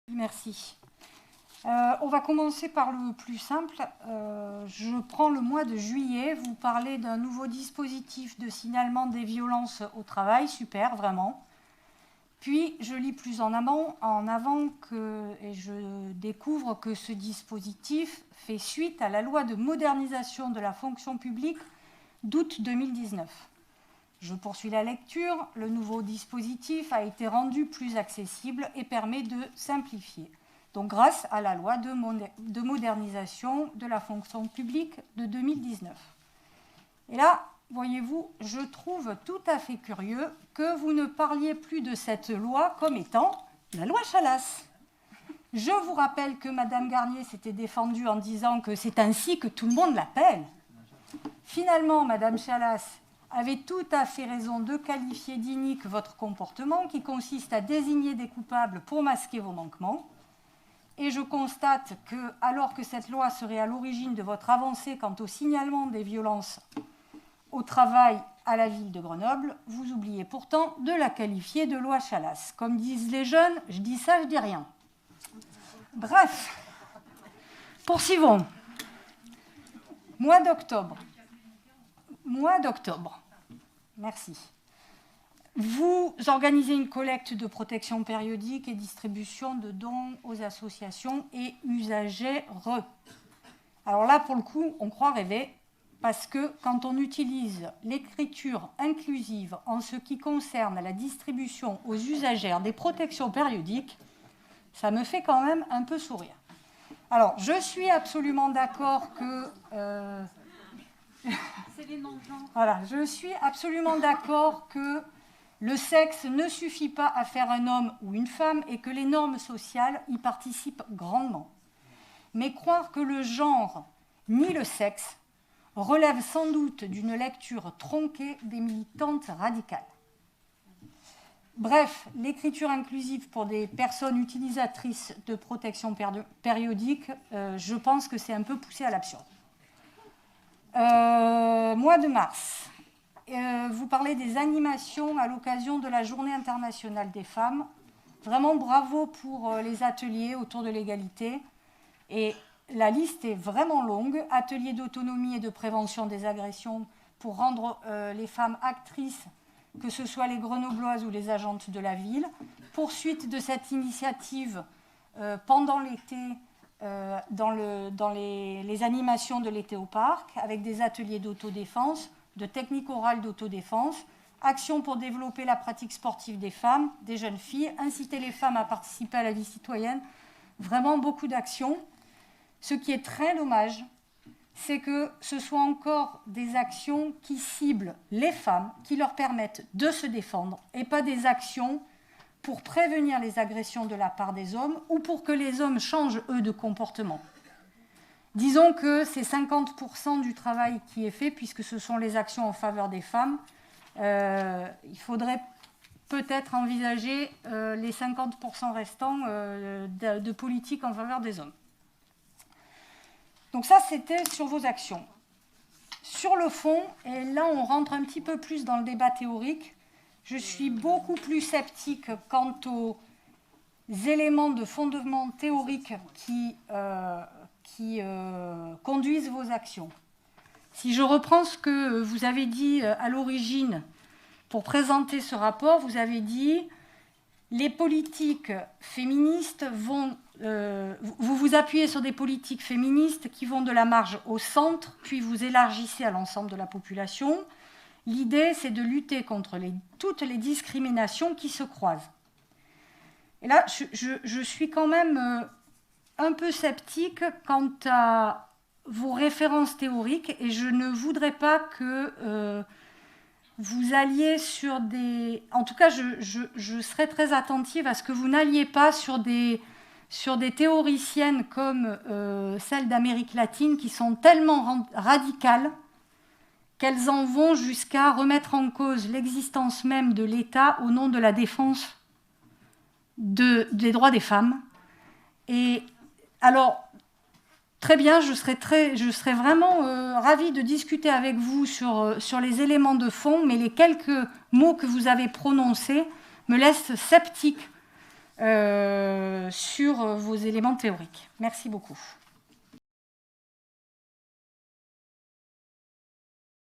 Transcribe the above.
Merci. On va commencer par le plus simple. Je prends le mois de juillet. Vous parlez d'un nouveau dispositif de signalement des violences au travail. Super, vraiment. Puis, je lis plus en avant et je découvre que ce dispositif fait suite à la loi de modernisation de la fonction publique d'août 2019. Je poursuis la lecture. Le nouveau dispositif a été rendu plus accessible et permet de simplifier. Donc, grâce à la loi de modernisation de la fonction publique de 2019. Et là, voyez-vous, je trouve tout à fait curieux que vous ne parliez plus de cette loi comme étant la loi Chalas. Je vous rappelle que Mme Garnier s'était défendue en disant que c'est ainsi que tout le monde l'appelle. Finalement, Mme Chalas avait tout à fait raison de qualifier d'inique votre comportement qui consiste à désigner des coupables pour masquer vos manquements. Et je constate que, alors que cette loi serait à l'origine de votre avancée quant au signalement des violences au travail à la ville de Grenoble, vous oubliez pourtant de la qualifier de loi Chalas. Comme disent les jeunes, je dis ça, je dis rien. Bref, poursuivons. Mois d'octobre. Merci. Vous organisez une collecte de protection périodique et distribution de dons aux associations et usagers. Alors là, pour le coup, on croit rêver, parce que quand on utilise l'écriture inclusive en ce qui concerne la distribution aux usagères des protections périodiques, ça me fait quand même un peu sourire. Alors, je suis absolument d'accord que... C'est les non-genres. Voilà, je suis absolument d'accord que le sexe ne suffit pas à faire un homme ou une femme et que les normes sociales y participent grandement. Mais croire que le genre ni le sexe relève sans doute d'une lecture tronquée des militantes radicales. Bref, l'écriture inclusive pour des personnes utilisatrices de protection périodique, je pense que c'est un peu poussé à l'absurde. Mois de mars. Vous parlez des animations à l'occasion de la Journée internationale des femmes. Vraiment bravo pour les ateliers autour de l'égalité. Et la liste est vraiment longue. Ateliers d'autonomie et de prévention des agressions pour rendre les femmes actrices, que ce soit les grenobloises ou les agentes de la ville. Poursuite de cette initiative pendant l'été dans les animations de l'été au parc, avec des ateliers d'autodéfense, de techniques orales d'autodéfense, actions pour développer la pratique sportive des femmes, des jeunes filles, inciter les femmes à participer à la vie citoyenne. Vraiment beaucoup d'actions. Ce qui est très dommage, c'est que ce soit encore des actions qui ciblent les femmes, qui leur permettent de se défendre, et pas des actions pour prévenir les agressions de la part des hommes ou pour que les hommes changent, eux, de comportement. Disons que c'est 50% du travail qui est fait, puisque ce sont les actions en faveur des femmes. Il faudrait peut-être envisager les 50% restants de politique en faveur des hommes. Donc ça, c'était sur vos actions. Sur le fond, et là on rentre un petit peu plus dans le débat théorique, je suis beaucoup plus sceptique quant aux éléments de fondement théorique qui conduisent vos actions. Si je reprends ce que vous avez dit à l'origine pour présenter ce rapport, vous avez dit les politiques féministes vont... vous vous appuyez sur des politiques féministes qui vont de la marge au centre, puis vous élargissez à l'ensemble de la population. L'idée, c'est de lutter contre toutes les discriminations qui se croisent. Et là, je suis quand même un peu sceptique quant à vos références théoriques et je ne voudrais pas que vous alliez sur des... En tout cas, je serais très attentive à ce que vous n'alliez pas sur des théoriciennes comme celles d'Amérique latine qui sont tellement radicales qu'elles en vont jusqu'à remettre en cause l'existence même de l'État au nom de la défense des droits des femmes. Et alors, très bien, je serais vraiment ravie de discuter avec vous sur les éléments de fond, mais les quelques mots que vous avez prononcés me laissent sceptique sur vos éléments théoriques. Merci beaucoup.